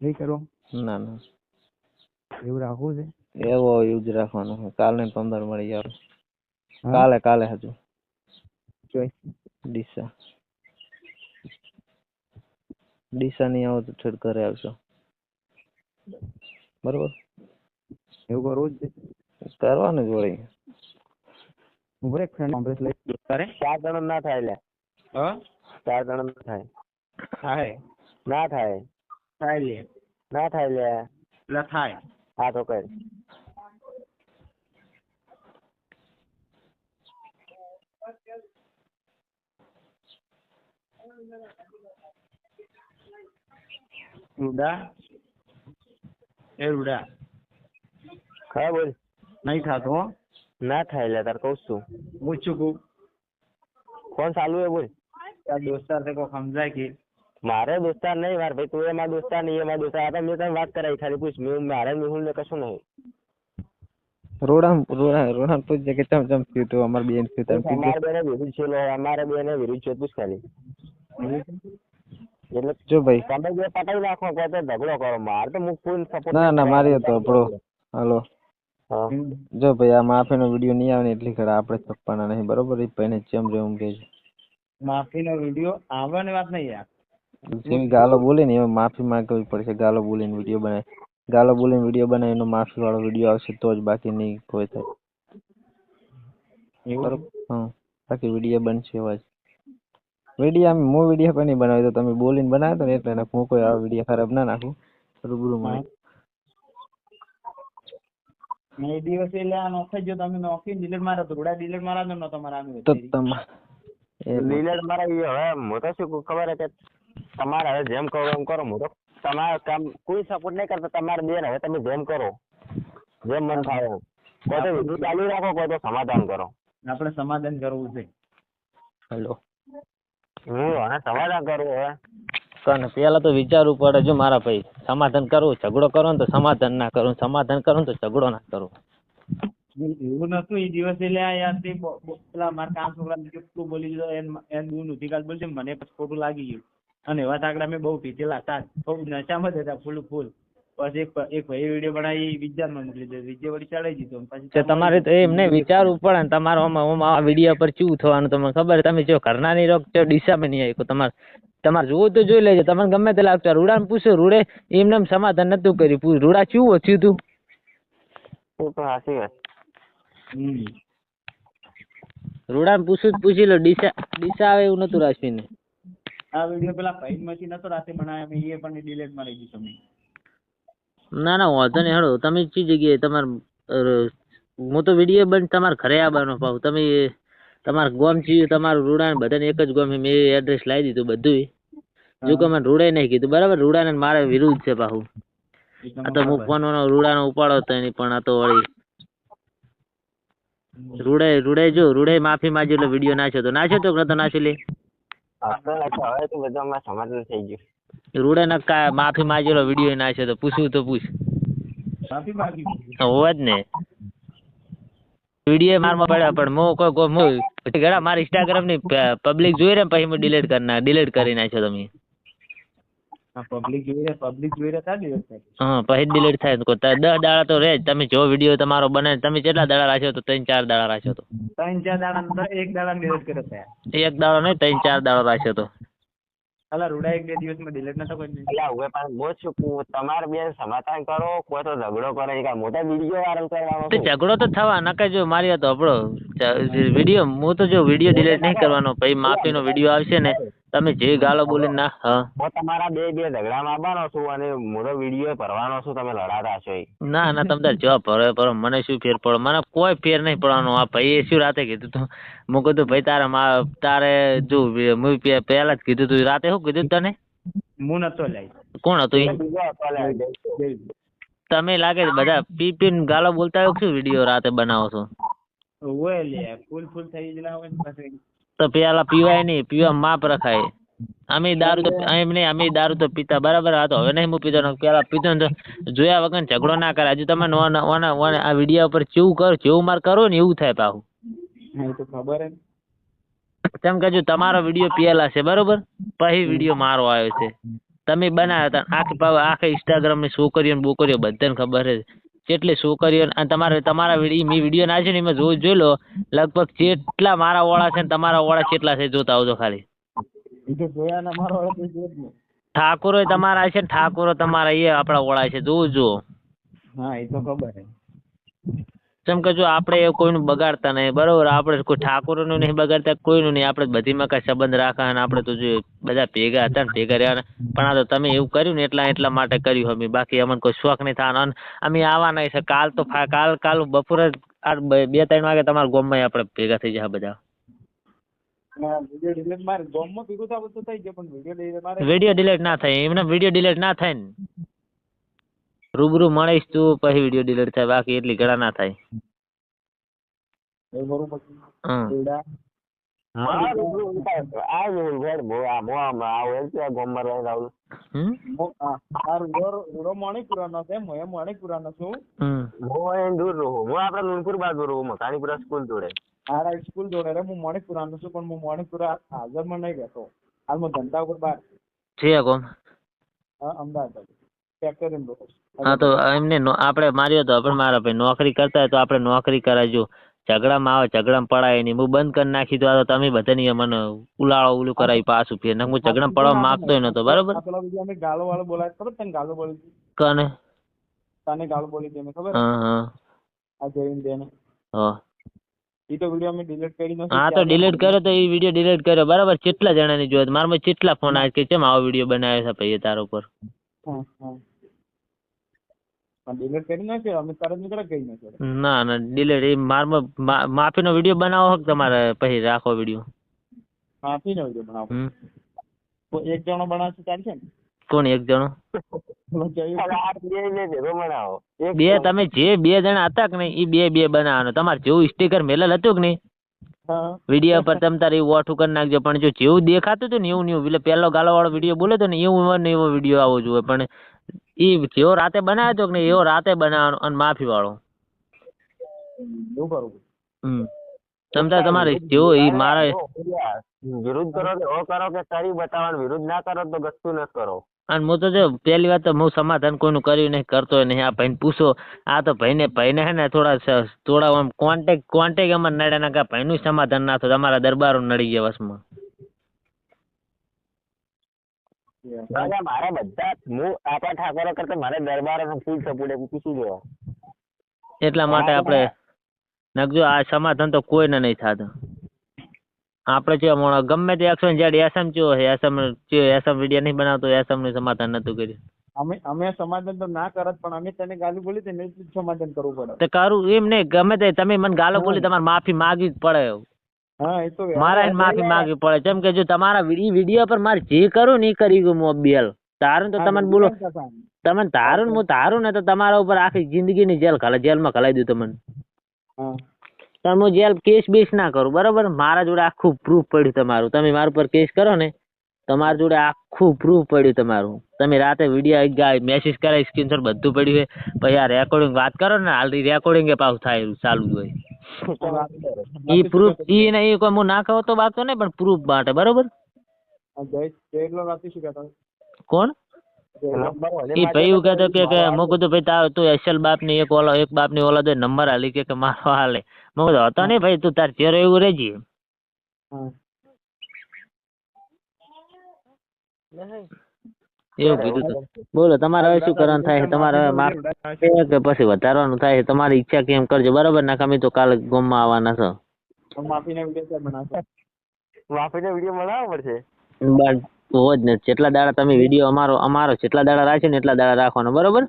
નહીં કરો? ના ના એવું રાખવું છે? એવો યુઝ રાખવાનો છે. કાલે ને 15 મળી જાવ. હા કાલે હજુ ચોઈસ ડીસા નહીં આવો તો છેડ ઘરે આવશો. બરોબર એવું કરવું જ છે. કરવાનું જ વળી. ઉભરે એક ફ્રેન્ડ કોમ્પ્રેસ લઈ કરે 4 જણ ના થાય લે. હા 4 જણ ના થાય. થાય ના થાય. થાય લે ના થાય લે. એટલે થાય. હા તો કર. રૂડા એ રૂડા ખરા બોલ. નહીં થતું હો. ના થાય લે તાર કહું છું. પૂછું કહું ફોન ચાલુ હે બોલ. તાર દોસ્તાર તે કોઈ સમજાય કે મારે દોસ્તાર નહીં માર ભાઈ. તું એ મારા દોસ્તાર નહીં એ મારા દોસ્તાર. આ તો મેં તને વાત કરાવી ખાલી પૂછ. મારે મેહુલ ને કશું નહીં. રોડા પૂછજે કે ચમ થયું તું અમાર બેન થયું તમે અમારે બેને વિરુદ્ધ છે લો. અમારે બેને વિરુદ્ધ છે પૂછ ખાલી. એટલે જો ભાઈ તમે જે પટાઈ નાખો કહો તો ઝઘડો કરો. મારે તો મુખ ફૂલ સપોર્ટ. ના મારી હતો આપણો. હાલો હા જો ભાઈ આ માફીનો વિડીયો નહીં આવે ને એટલી ખરા આપણે છપ્પાના નહીં. બરોબર એ ભાઈને જેમ જેમ કે માફીનો વિડીયો આવવાની વાત નહીં યાર. જેવી ગાલો બોલે ને એમાં માફી માંગવી પડશે. ગાલો બોલીને વિડીયો બનાવે. ગાલો બોલીને વિડીયો બનાવીને માફી વાળો વિડીયો આવશે તો જ, બાકી નહીં કોઈ થાય. બરોબર હા બાકી વિડીયો બનશે એવા જ વિડીયો. આમ હું વિડીયો પણ નહીં બનાવ્યો તો તમે બોલીને બનાવ્યો ને એટલે હું કોઈ આવો વિડીયો ખરાબ ના નાખું. રૂબરૂ માં મેં એ દિવસે એટલે આ નોખી જો તમે નોખી ડિલીટ મારો તો રૂડા ડિલીટ મારા નો તમારા આમ તો લીલર મારા હવે હું તો શું ખબર હે કે તમારે હવે જેમ કરો એમ કરો. હું તો તમારા કામ કોઈ સપોર્ટ નહીં કરતા. તમારે બેન હવે તમે જેમ કરો જેમ મન થાય. કોઈ તો વિડીયો ચાલુ રાખો કોઈ તો સમાધાન કરો. આપણે સમાધાન કરવું છે. હેલો અને સમાધાન કરવું હવે કને પેલા તો વિચારવું પડે. જો મારા ભાઈ સમાધાન કરવું, ઝઘડો કરો ને તો સમાધાન ના કરું, સમાધાન કરું તો ઝઘડો ના કરું. એવું નતું એ દિવસે એટલે યાર તે પેલા મારા કામ છોકરા કેટલું બોલી દીધો એન બહુ નૂતિકાલ બોલશે મને પછી ખોટું લાગી ગયું. અને એવા તાકડા મેં બહુ પીધેલા હતા. બહુ નશામાં જ હતા ફૂલ. પછી એક ભાઈ વિડીયો બનાવી વિદ્યામાં મોકલી દીધો. વિદ્યા વળી ચડાવી દીધો. પછી તમારે તો એમને વિચારવું પડે ને તમારો આ વિડીયો પર શું થવાનું તમને ખબર. તમે જો ઘરના ની રોક છો ડીસામાં નહીં આવ્યો. તમારે જોવું તો જોઈ લેજો. તમને ગમે તે લાગતું. રૂડાને પૂછો. રૂડે એમને સમાધાન નતું કર્યું. રૂડા ચેવું થયું તું એ તો સાચી વાત. રૂડાને પૂછી લો. ડીસા આવે એવું નતું રાજવીને. આ વિડીયો પેલા ભાઈ માંથી નતો રાતે બનાવ્યા. મેં એ પણ ડિલીટ મારી દીધો. તમે ના વાંધો નહીં. હેડો તમે ચી જગ્યાએ તમારે હું તો વિડીયો બંધ તમારે ઘરે આવવાનો પાવ. તમે તમારું ગોમ ચી તમારું રૂડા ને બધાને એક જ ગોમ. મેં એડ્રેસ લાવી દીધું બધું. જો કે મને રૂડે નહીં કીધું. બરાબર રૂડા ને મારે વિરુદ્ધ છે પાછું. આ તો હું ફોન રૂડાનો ઉપાડો તો એની પણ આ તો વળી રૂડે માફી માંગી એટલે વિડીયો નાખ્યો તો નતો નાખ્યો લે. હવે તો બધું સમાધાન થઈ ગયું. રૂડે નકા માફી માંગેલો વિડીયો નાખ્યો તો પૂછવું તો પૂછ. માફી માંગી હોવા જ ને વિડીયો મારમાં પડ્યા. પણ હું મારી ઇન્સ્ટાગ્રામ ની પબ્લિક જોઈ રહે પછી હું ડિલીટ કરી નાખ્યો. તમે પબ્લિક જોઈ રહ્યા હા પછી ડિલીટ થાય. 10 દાડા તો રહે જ. તમે જો વિડીયો તમારો બને. તમે કેટલા દાડા રાખ્યો તો? 3-4 દાડા રાખ્યો તો. 3-4 દાડા એક દાડા ડિલીટ કર્યો હતા. એક દાડો નહીં 3-4 દાડો રાખ્યો તો. અલા રૂડા 1-2 દિવસમાં ડિલીટ નતો કરી. એટલે હવે પણ બહુ છું. તમારે બે સમાધાન કરો. કોઈ તો ઝઘડો કરે. મોટા વિડીયો વાયરલ કરવાનો. ઝઘડો તો થવા નકા. જો મારી હતો આપણો વિડીયો. હું તો જો વિડીયો ડિલીટ નહીં કરવાનો. પછી માફીનો વિડીયો આવશે ને તમે જે ગાલો બોલી ના. હા હું તમારા બે ઝઘડામાં આવવાનો છું અને મોટો વિડીયો ભરવાનો છું. તમે લડાતા છો. ના તમે જવાબ ભરો. મને શું ફેર પડો? મને કોઈ ફેર નહીં પડવાનો. આ ભાઈ શું રાતે કીધું તું? હું કીધું ભાઈ તારે જો પહેલા જ કીધું તું. રાતે શું કીધું તને? હું નતો લઈ. કોણ હતું? તમે લાગે બધા પી ગાલો બોલતા હોય શું વિડીયો રાતે બનાવો છો? ફૂલ થઈ ગયેલા હોય તો પેલા પીવાય નહીં. પીવા માપ રખાય. અમે દારૂ તો પીતા બરાબર. આ તો હવે નહીં હું પીતો. પેલા પીતો ને જોયા વગર ઝઘડો ના કરે. હજુ તમે આ વિડીયો ઉપર જેવું માર કરો ને એવું થાય પાછું. તો ખબર હે. તેમ કે જો તમારો વિડીયો પેલા છે બરોબર. પછી વિડીયો મારો આવ્યો છે. તમે બનાવ્યા હતા આખા ઇન્સ્ટાગ્રામ ની છોકરીઓ ને બોકરીઓ બધાને ખબર છે કેટલી છોકરીઓ અને તમારા મેં વિડીયો નાખ્યો ને એમાં જોઈ લો લગભગ જેટલા મારા ઓળા છે ને તમારા ઓળા કેટલા છે જોતા આવજો ખાલી. એ તો જોયા ને મારો વાળો તો જોયો જ ને. ઠાકોરો તમારા છે ને ઠાકોરો તમારા એ આપણા ઓળા છે જોજો. હા એ તો ખબર છે. જેમ કે જો આપણે કોઈનું બગાડતા નહીં બરોબર, આપણે કોઈ ઠાકોરનું નહીં બગાડતા કોઈનું નહીં, આપણે બધીમાં કાંઈ સંબંધ રાખવા અને આપણે તો જો બધા ભેગા હતા ને ભેગા રહ્યા પણ આ તો તમે એવું કર્યું ને એટલા માટે કર્યું અમે, બાકી અમને કોઈ શોખ નહીં થવાનો. અને અમે આવવાના છે કાલ તો કાલ બપોરે 2-3 વાગે તમારા ગામમાં આપણે ભેગા થઈ જાય બધા. વિડીયો ડિલીટ મારે ગામમાં ભેગું થવું તો થઈ ગયો પણ વિડીયો ડિલીટ ના થાય એમને, વિડીયો ડિલીટ ના થાય ને રૂબરૂ મળીશ તું પછી વિડીયો ડિલીટ થાય, બાકી એટલી ઘણા ના થાય. સ્કૂલ જોડે રે હું મણિપુરાનો છું પણ હું મણિપુરા હાજરમાં નહીં રહેતો. હાલ હું ધંધા ઉપર બહાર છે કોમ અમદાવાદ ફેક્ટરી. હા તો એમને આપણે માર્યો તો આપણે મારા ભાઈ નોકરી કરતા હોય તો આપણે નોકરી કરાવજો, ઝઘડામાં આવે ઝઘડામાં પડાય નહીં. હું બંધ કરી નાખી તો તમે બધાની મને ઉલાળો ઓલું કરાવી પાછું ફેર હું ઝઘડામાં પડવા માંગતો નતો બરાબર. અમે ગાલો વાળો બોલાય ખબર તને ગાલો બોલી કને તને ગાલો બોલી હતી ખબર? હા આ જોઈને બેને હા એ તો વિડીયો અમે ડિલીટ કરી નાખ્યો. હા તો ડિલીટ કર્યો તો એ વિડીયો ડિલીટ કર્યો બરાબર. કેટલા જણાની જોયો મારામાં કેટલા ફોન આવે કે કેમ આવો વિડીયો બનાવ્યો છે ભાઈ તારા ઉપર. ડિલીટ કરી નાખ્યો અમે તરત નીકળે કરી નાખ્યો. ના ના ડિલીટ એ મારમાં માફીનો વિડીયો બનાવો હક તમારે પછી રાખો વિડીયો. માફીનો વિડીયો બનાવો તો એક જણો બનાવશે ચાલશે ને? કોણ એક જણો? બે તમે જે 2 જણા હતા કે નહીં એ બે બનાવવાનો. તમારે જેવું સ્ટીકર મેલેલ હતું કે નહીં વિડીયો પર તમે તારે એવું ઓઠું કરી નાખજો, પણ જો જેવું દેખાતું હતું ને એવું નહીં, એટલે પહેલો ગાલો વાળો વિડીયો બોલે તો ને એવું ને એવો વિડીયો આવવો જોઈએ. પણ એ જેવો રાતે બનાવ્યો હતો કે નહીં એવો રાતે બનાવવાનો અને માફી વાળો. એવું કરવું. તમતાર તમારે જેવો એ મારા વિરુદ્ધ કરો તો કરો કે કરી બતાવવાનું, વિરુદ્ધ ના કરો તો ગસ્તું ન કરો. અને હું તો જો પહેલી વાત તો હું સમાધાન કોઈનું કર્યું નહીં, કરતો નહીં. આ ભાઈને પૂછો, આ તો ભાઈને હે ને થોડા આમ કોન્ટેક અમારે નડ્યા ના કા ભાઈનું સમાધાન ના થયું, તમારા દરબારો નડી ગયા વસમાં. મારા બધા હું આપણા ઠાકોરો કરતા મારે દરબારો ફૂલ સપોર્ટ પૂછી જોવા. એટલા માટે આપણે નકજો આ સમાધાન તો કોઈને નહીં થતું. આપણે જે ગમે તે એક્શન જ્યારે એસએમ ચો છે એસએમ વિડીયો નહીં બનાવતો એસએમ નું સમાધાન નતું કર્યું. અમે સમાધાન તો ના કરત પણ અમે તને ગાલી બોલી તેને સમાધાન કરવું પડે. તો કરું એમ નહીં, ગમે તે તમે મને ગાલો બોલી તમારે માફી માંગવી જ પડે. હા એ તો મારે માફી માંગવી પડે. જેમ કે જો તમારા વિડીયો પર મારે જે કરું ને એ કરી ગયું મોબાઈલ તારું તો તમને બોલો તમે તારું ને તો તમારા ઉપર આખી જિંદગીની જેલમાં ખલાઈ દઉં તમને. તમે હું જેલ કેસ બેસ ના કરું બરાબર. મારા જોડે આખું પ્રૂફ પડ્યું તમારું. તમે મારા ઉપર કેસ કરો ને તમારા જોડે આખું પ્રૂફ પડ્યું તમારું. તમે રાતે વિડીયો મેસેજ કરાવી સ્ક્રીનશોટ બધું પડ્યું હોય પછી આ રેકોર્ડિંગ વાત કરો ને હાલ રેકોર્ડિંગ એ પાછું થાય ચાલુ હોય. એ પ્રૂફ એ નહીં કોઈ હું ના કહો તો વાગતો નહીં પણ પ્રૂફ માટે બરોબર. કોણ એ ભાઈ એવું કહેતો કે હું કીધું ભાઈ તું અસલ બાપ ની એક બાપ ની ઓલાદ નંબર હાલી કે મારો હાલે. મેં કીધું હતો નહીં ભાઈ તું તાર ચેરો એવું રહેજે. એવું કીધું તું. બોલો તમારે હવે શું કરવાનું થાય છે? તમારે હવે કે પછી વધારવાનું થાય છે? તમારી ઈચ્છા કેમ કરજો બરાબર. ના કમી તો કાલે ગામમાં આવવાના છો. માફીનો વિડીયો બનાવવો પડશે. હોવ જ ને. જેટલા દાડા તમે વિડીયો અમારો જેટલા દાડા રાખ્યો ને એટલા દાડા રાખવાનો બરોબર.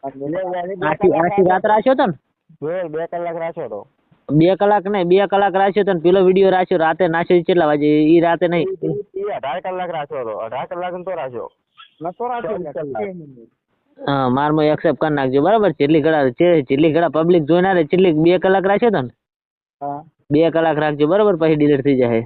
આખી રાત રાખ્યો તો ને 2 કલાક રાખ્યો તો. 2 કલાક નહીં 2 કલાક રાખ્યો તો ને પેલો વિડીયો રાખ્યો રાતે નાખ્યો કેટલા વાગે? એ રાતે નહીં 18 કલાક રાખ્યો હતો. 18 કલાક તો રાખ્યો. હા મારમાં એક્સેપ્ટ કરી નાખજો બરાબર. જેટલી ઘડા પબ્લિક જોઈને રે જેટલી 2 કલાક રાખ્યો તો ને 2 કલાક રાખજો બરાબર. પછી ડિલીટ થઈ જાય.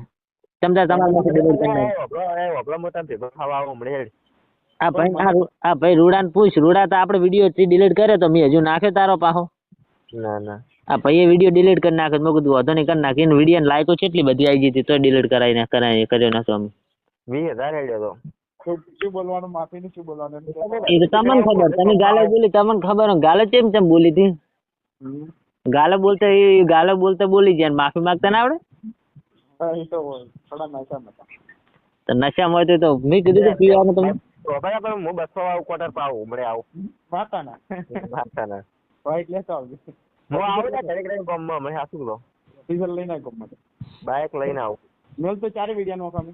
આ ભાઈ રૂડાને પૂછ. રૂડા તો આપણે વિડીયો ડિલીટ કર્યો તો મેં હજુ નાખ્યો તારો પાહો. આ ભાઈએ વિડીયો ડિલીટ કરી નાખ્યો. મેં કીધું વધુ નહીં કરી નાખી. એને વિડીયો લાઈકો કેટલી બધી આવી ગઈ હતી તો ડિલીટ કર્યો નાખો અમે. 20,000 હેડ્યો તો. શું બોલવાનું માફી ને શું બોલવાનું એ તો તમને ખબર, તમે ગાલે બોલી તમને ખબર હોય. ગાલે ચેમ બોલી હતી? ગાલે બોલતા બોલી ગયા, માફી માંગતા ના આવડે? એ તો થોડા નશામાં હતા. તો નશામાં હોય તો મેં કીધું તો પીવાનું તમે. બરાબર, હું 200 આવું ક્વાર્ટર પાવું હમણાં આવું માતાના માતાના. બાઈક લેતો આવજો. હું આવું ને ઘરે ઘરે ગામમાં મને હાસું લો ડીઝલ લઈને આવ ગમે બાઇક લઈને આવું. મેલ તો ચારે વિડિયા નો કામ.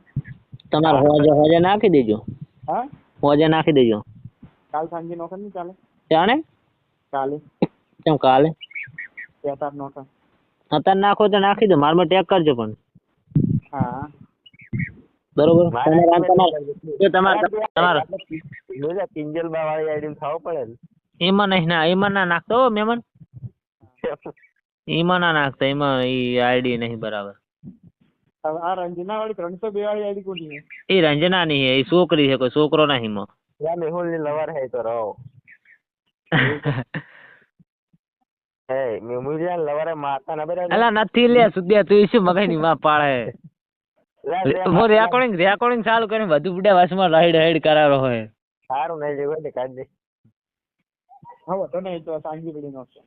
તમારે હોજે નાખી દેજો. હા હોજે નાખી દેજો. કાલ સાંજે નો કામ ચાલે. જાણે કાલે કેમ કાલે? પેતાર નો કામ. અત્યારે નાખો તો નાખી દો, મારમાં ટેક કરજો પણ. હા બરોબર. કિંજલ બા વાળી આઈડી ખાવ પડે ને. એમાં ના નાખતો મહેમાન, એમાં ના નાખતા, એમાં ઈ આઈડી નહીં બરાબર. આ રંજના વાળી 302 વાળી આઈડી કોની છે? એ રંજના ની હે, એ છોકરી છે, કોઈ છોકરો નહીં માં. મેહુલ ની લવર હે તો રહો. હે મેહુલ ની લવર હે માતા ના બરાબર. અલા નથી લે સુદ્યા, તું શું મગજની માં પાડે? હું રેકોર્ડિંગ ચાલુ કરીને બધું બુડા વાસમાં રાઈડ કરારો હોય. સારું નહીં જેવું ને કાઢ દે. હા તો નહીં તો સાંજે વિડિયો નો છે.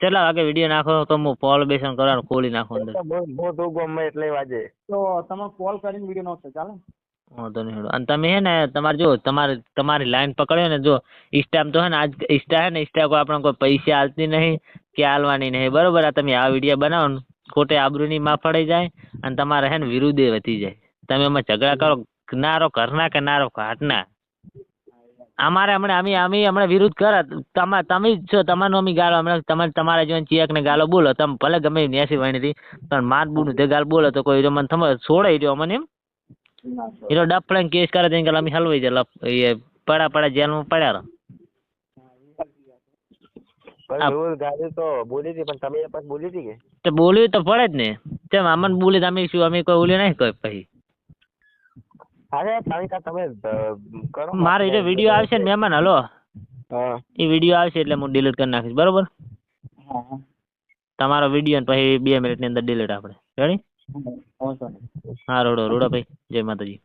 કેટલા વાગે વિડીયો નાખો તો હું ફોલ બેસન કરવાનું ખોલી નાખો અંદર. બહુ દો ગમે એટલે વાજે તો તમે કોલ કરીને વિડિયો નો છે ચાલે. વાંધો નહીં. અને તમે હે ને તમારે જો તમારી લાઈન પકડ્યો ને, જો ઇન્સ્ટામાં તો હે ને આજ ઇન્સ્ટા હે ને, ઇન્સ્ટા કોઈ આપણે કોઈ પૈસા આલતી નહીં કે આલવાની નહીં, બરોબર. આ તમે આ વિડીયો બનાવો ને ખોટે આબરૂની માં પડી જાય અને તમારે હે ને વિરુદ્ધે વધી જાય. તમે એમાં ઝઘડા કરો, નારો ઘરના કે નારો ઘાટના. અમારે હમણાં વિરુદ્ધ કરે, તમે જ છો, તમારું અમે ગાળો હમણાં તમારા જેવા ચિયાક ને ગાલો બોલો, તમે ભલે ગમે 80 વણીથી પણ માત બુનું તે ગાલ બોલો તો કોઈ મને તમે છોડે રહ્યો મને એમ. એ તો ડફળે કેસ કરે તો અમે હલવાઈ જાય, પડા જેલમાં પડ્યા રહો. ગાડી તો બોલી હતી પણ તમે પાછું બોલી હતી કે? તો બોલવી તો પડે જ ને. તેમ અમને બોલી તમે શું, અમે કોઈ બોલી નહીં કોઈ પછી. તમે કરો. મારો એ વિડીયો આવશે ને મહેમાન, હલો હા એ વિડીયો આવશે એટલે હું ડિલીટ કરી નાખીશ, બરોબર. હા તમારો વિડીયો ને પછી 2 મિનિટની અંદર ડિલીટ આપણે રેડી. હા રોડો ભાઈ, જય માતાજી.